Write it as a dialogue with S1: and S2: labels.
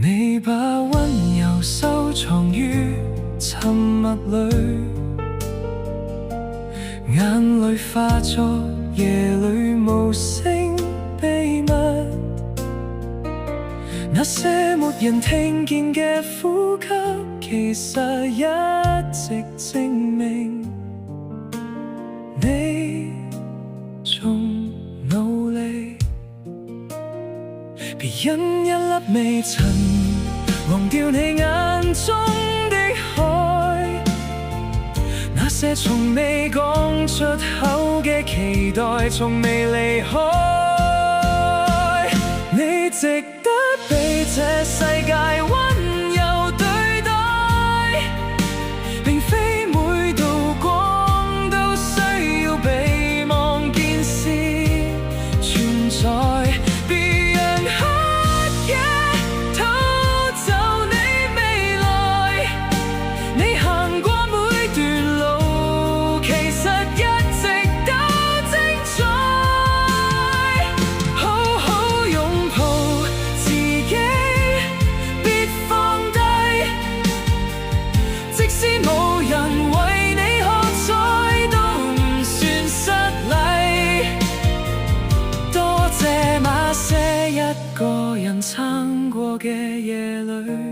S1: 你把溫柔收藏於沉默裏，眼淚化作夜裏無聲秘密，那些沒人聽見嘅呼吸，其實一直證明你仲努力。別因一粒微塵忘掉你眼中的海，那些從未講出口嘅期待，從未離開。你值得被這世界溫柔對待，並非每道光都需要被望見是存在。一個人撐過嘅夜裏。